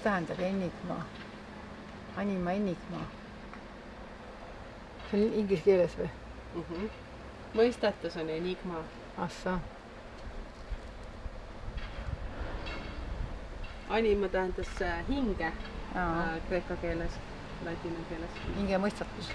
tähendab enigma? Anima enigma. See on inglise keeles või? Mõistatus on enigma. Assa. Anima tähendas hinge kreeka keeles, ladina keeles. Hinge mõistatus.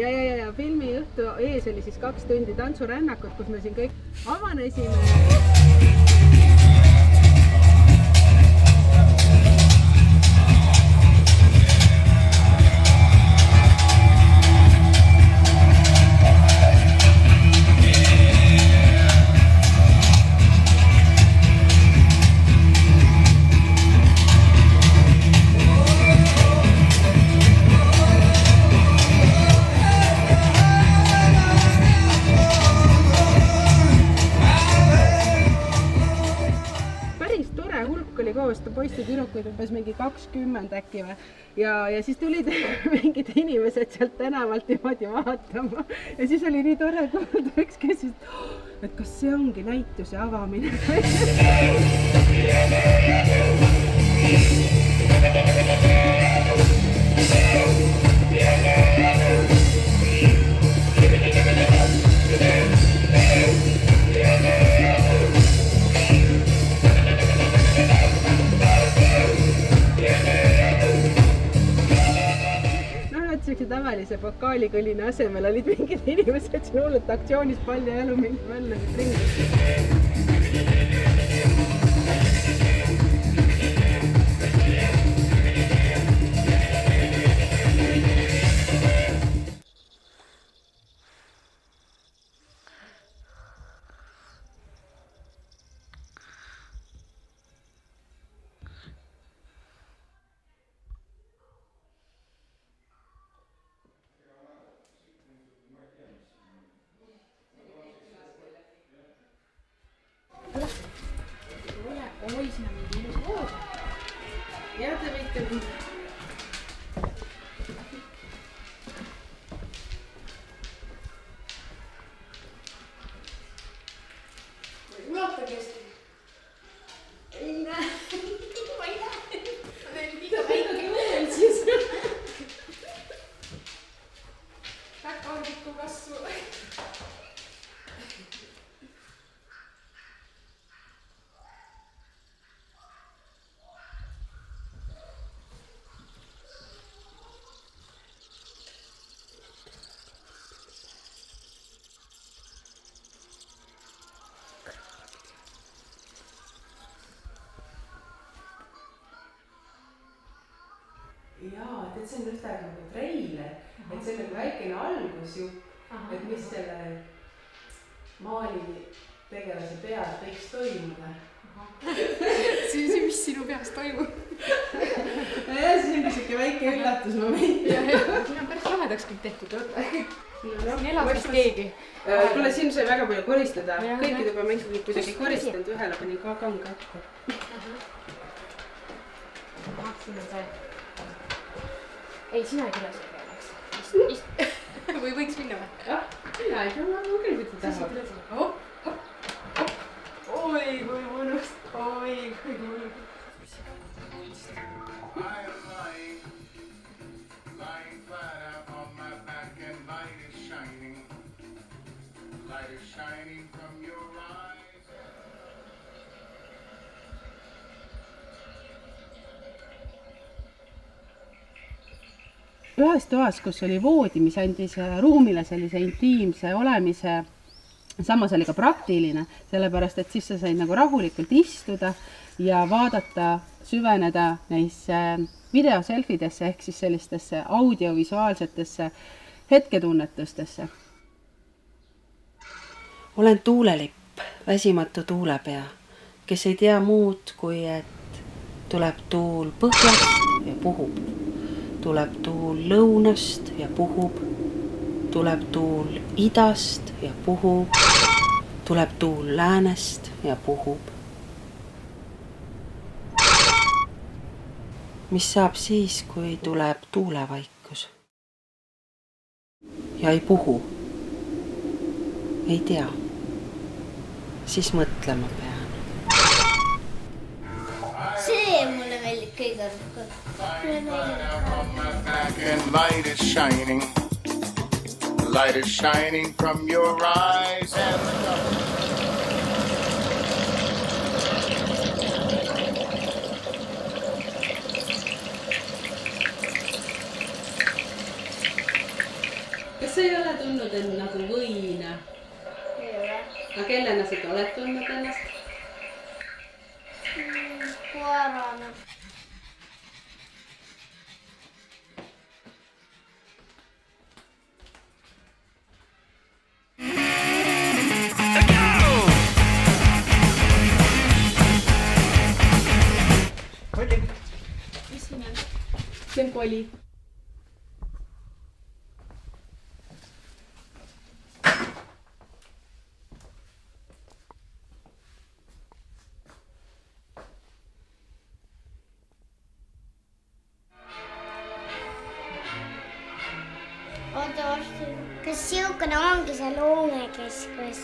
Ja filmi õhtu ees oli siis 2 tundi tantsurännakut, kus me siin kõik avanesime. Poiste tüdrukuid umbes mingi 20 äkki või. Ja siis tulid mingid inimesed sealt tänavalt niimoodi vaatama. Ja siis oli nii tore kuulda üks, kes et kas see ongi näituse avamine. Tavalise vokaalikõline asemel olid mingid inimesed siin hullult aktsioonis palju elu mingi välja ringi. Oi, siin on mingi ilus vood. Ja te võite minna. Vaata kesti. Ei näe. Ma ei näe. Ma teen liiga väike õel siis. Päkardikku kasvu. Jaa, et see on ühtaeg nagu treiler, et see on nagu väikene algusjupp, et mis selle maali tegelase peas võiks toimuda. Mis sinu peas toimub? Ja siis on siuke väike üllatusmoment. Siin on päris lahedaks kõik tehtud. Siin elab vist keegi. Kuule, siin sai väga palju koristada. Kõikide peame ikkagi kuidagi koristanud, ühele panin ka kanga ette. Siin on see. Ei, sina ei tule selle peale. Või võiks minna või? Jah, mina ei tea, ma küll võtta taha. Oi, kui mõnus. Oi, kui mõnus. Ühes toas, kus oli voodi, mis andis ruumile sellise intiimse olemise, samas oli ka praktiline, sellepärast, et siis sa said nagu rahulikult istuda ja vaadata, süveneda neisse videoselfidesse ehk siis sellistesse audiovisuaalsetesse hetketunnetustesse. Olen tuulelipp, väsimatu tuulepea, kes ei tea muud, kui et tuleb tuul põhjast ja puhub. Tuleb tuul lõunast ja puhub, tuleb tuul idast ja puhub, tuleb tuul läänest ja puhub. Mis saab siis, kui tuleb tuulevaikus? Ja ei puhu? Ei tea. Siis mõtlema pean. See mulle meeldib kõige rohkem. Light is shining. Light is shining from your eyes and Kas sa ei ole tundnud end nagu võina? Ei ole. Aga kellena sa oled tundnud ennast? Koerana. See on koli. Oota, kas siukene ongi see loomekeskus?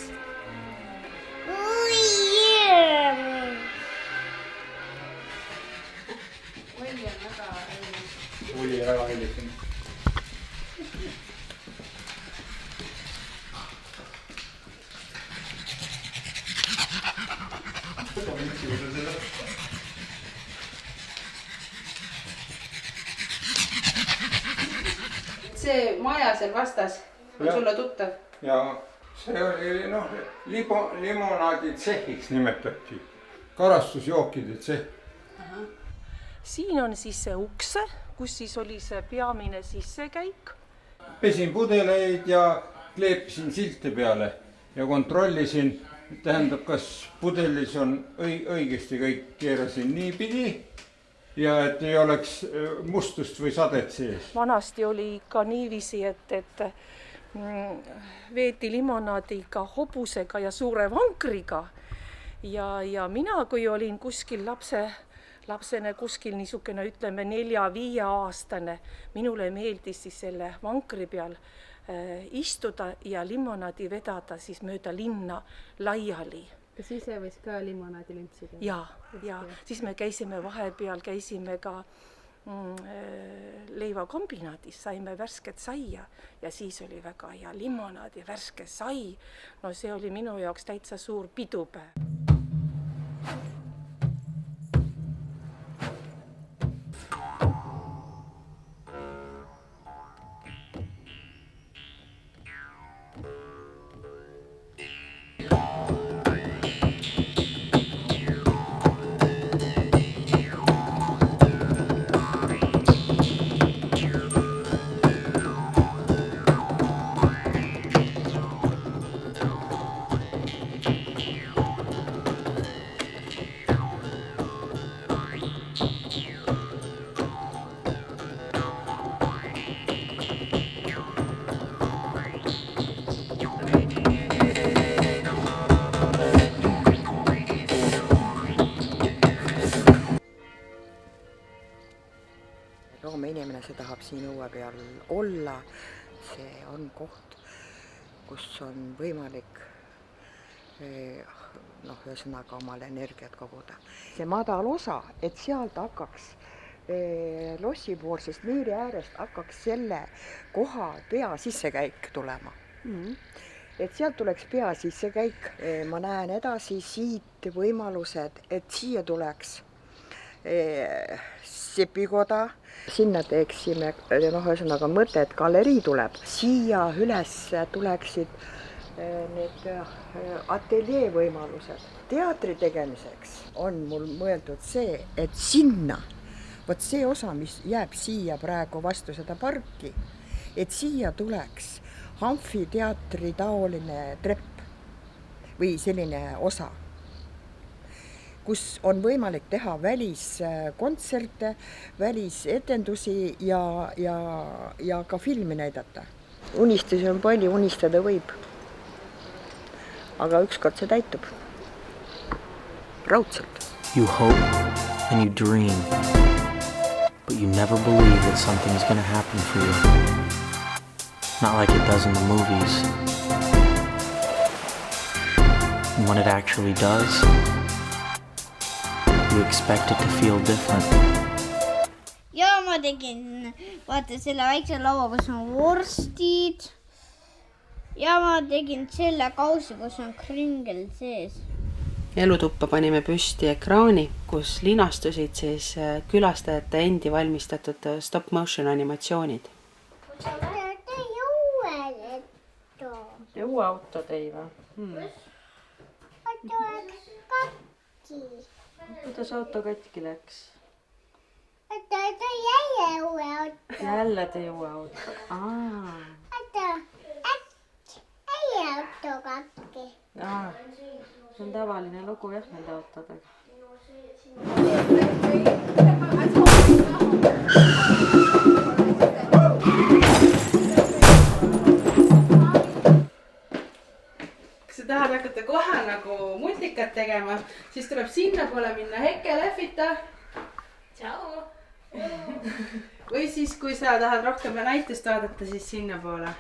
Oli väga hiljuti. See maja seal vastas on sulle tuttav? Ja see oli limonaaditsehiks nimetati. Karastusjookide tseh. Siin on siis see ukse, kus siis oli see peamine sissekäik. Pesin pudeleid ja kleepisin silte peale ja kontrollisin, tähendab, kas pudelis on õigesti kõik, keerasin niipidi ja et ei oleks mustust või sadet sees. Vanasti oli ikka niiviisi, et veeti limonaadiga, hobusega ja suure vankriga. Ja mina, kui olin kuskil lapsene kuskil niisugune, ütleme 4-5 aastane, minule meeldis siis selle vankri peal istuda ja limonaadi vedada siis mööda linna laiali. Kas ise võis ka limonaadi limpsida? Ja siis me käisime vahepeal, käisime ka leivakombinaadis, saime värsket saia ja siis oli väga hea limonaad ja värske sai. No see oli minu jaoks täitsa suur pidupäev. Loomeinimene, see tahab siin õue peal olla. See on koht, kus on võimalik ühesõnaga omale energiat koguda. See madal osa, et sealt hakkaks lossipoolsest müüri äärest hakkaks selle koha pea sissekäik tulema. Et sealt tuleks pea sissekäik. Ma näen edasi siit võimalused, et siia tuleks sepikoda. Sinna teeksime, ühesõnaga mõte, et galerii tuleb. Siia üles tuleksid need ateljee võimalused. Teatri tegemiseks on mul mõeldud see, et sinna, vot see osa, mis jääb siia praegu vastu seda parki, et siia tuleks amfiteatri taoline trepp või selline osa, kus on võimalik teha väliskontserte, välisetendusi ja ka filmi näidata. Unistusi on palju, unistada võib. aga ükskord see täitub. Raudselt. You hope and you dream, but you never believe that something is going to happen for you. Not like it does in the movies. And when it actually does, you expect it to feel different. Ja ma tegin vaata selle väikse laua, kus on vorstid. Ja ma tegin selle kausi, kus on kringel sees. Elutuppa panime püsti ekraani, kus linastusid siis külastajate endi valmistatud stop motion animatsioonid. Jõuauto tõi või? Kuidas auto katki läks? Jälle tõi uue auto. See on tavaline lugu jah nende autodega. Kui sa tahad hakata kohe nagu multikat tegema, siis tuleb sinna poole minna Hekke lehvita. Tšau! Või siis, kui sa tahad rohkem näitust vaadata, siis sinna poole.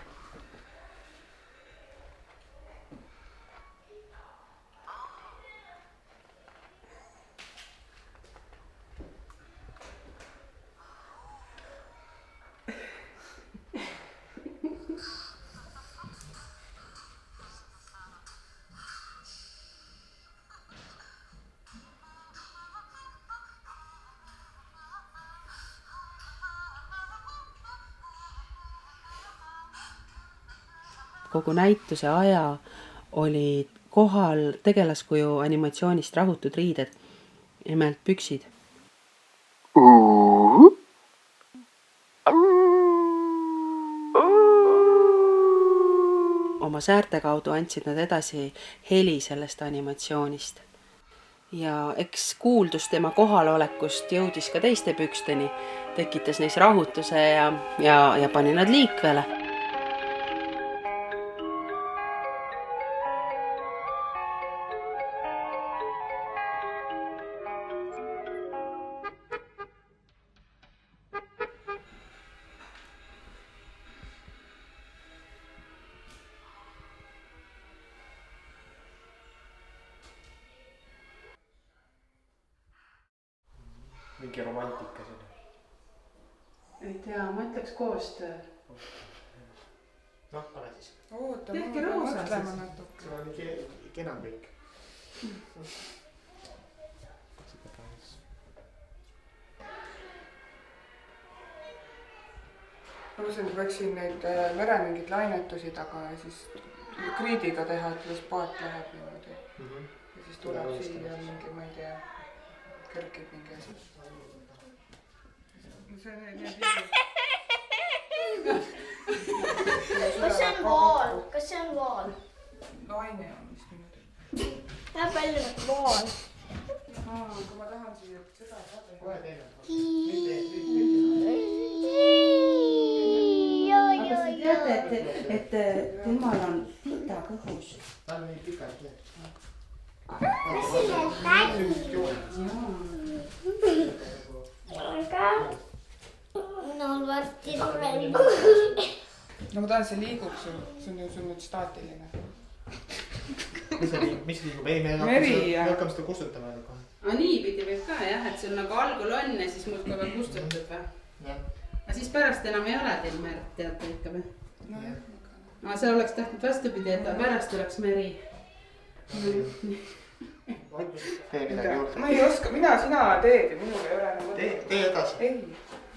Kogu näituse aja olid kohal tegelaskuju animatsioonist rahutud riided, nimelt püksid. Oma säärte kaudu andsid nad edasi heli sellest animatsioonist. Ja eks kuuldus tema kohalolekust jõudis ka teiste püksteni, tekitas neis rahutuse ja pani nad liikvele. Mingi romantika sinna. Ei tea, ma ütleks koostöö. Noh, pane siis. Oota, Tehke ma roosa mõtlema siis. natuke. See on nii kena kõik. Ma mõtlen, et võiksin neid mere mingid lainetusi taga ja siis kriidiga teha, et las paat läheb niimoodi. Ja siis tuleb siia mingi, ma ei tea, kõrgib mingi asi. Kas see on vool? Kas see on vool? Laine on vist niimoodi. Näeb välja nagu vool. Kui ma tahan siia seda saada. Kohe teeme. Aga sa teate, et temal on pita kõhus. Ta on nii pikalt teed. Kas siin on tädi? Aga no varsti tuleb. No ma tahan, see liiguks ju. See on ju nüüd staatiline. Mis liigub? Ei, me hakkame seda kustutama kohe. Nii pidi võib ka jah, et sul nagu algul on ja siis muud kogu aeg kustutad või? Aga siis pärast enam ei ole teil merd, teate ikka või? Aga see oleks tahtnud vastupidi, et pärast oleks meri. Tee midagi juurde. Ma ei oska, sina teed ja minul ei ole enam mõte. Tee edasi. Ei.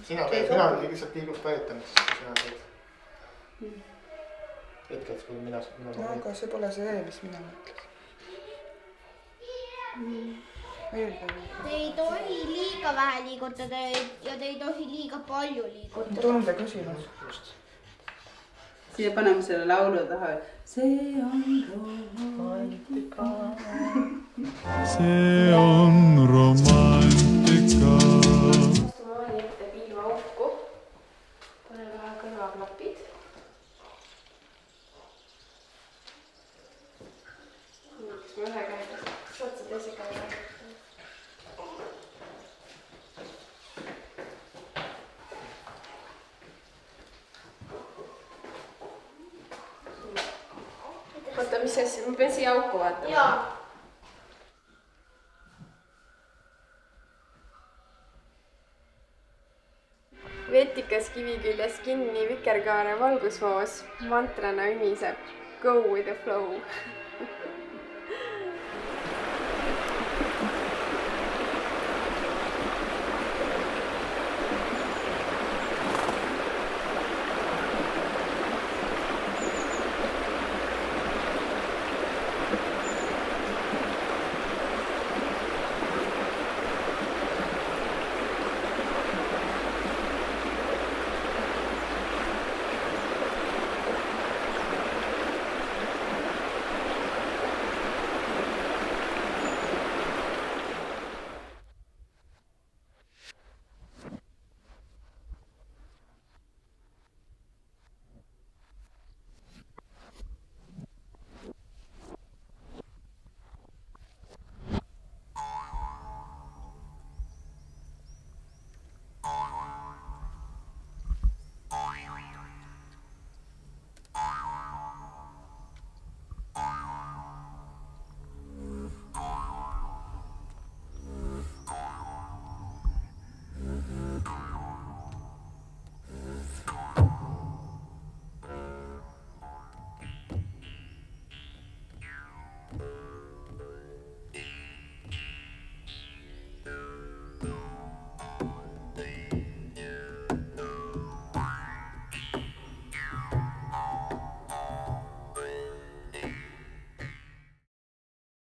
Sina lihtsalt liigub toetamist, sina teed. Hetkeks, kui mina No aga see pole see, mis mina mõtlesin. Te ei tohi liiga vähe liigutada ja te ei tohi liiga palju liigutada. Tunde küsimus. Siia paneme selle laulu taha. See on romantika. See on romantika. Maali ette piimaauku. Pane vähe kõrvaklapid. oota, mis asja, ma pean siia auku vaatama. Jaa. Vetikas kivi küljes kinni, vikerkaare valgusvoos, mantrana ümiseb. Go with the flow.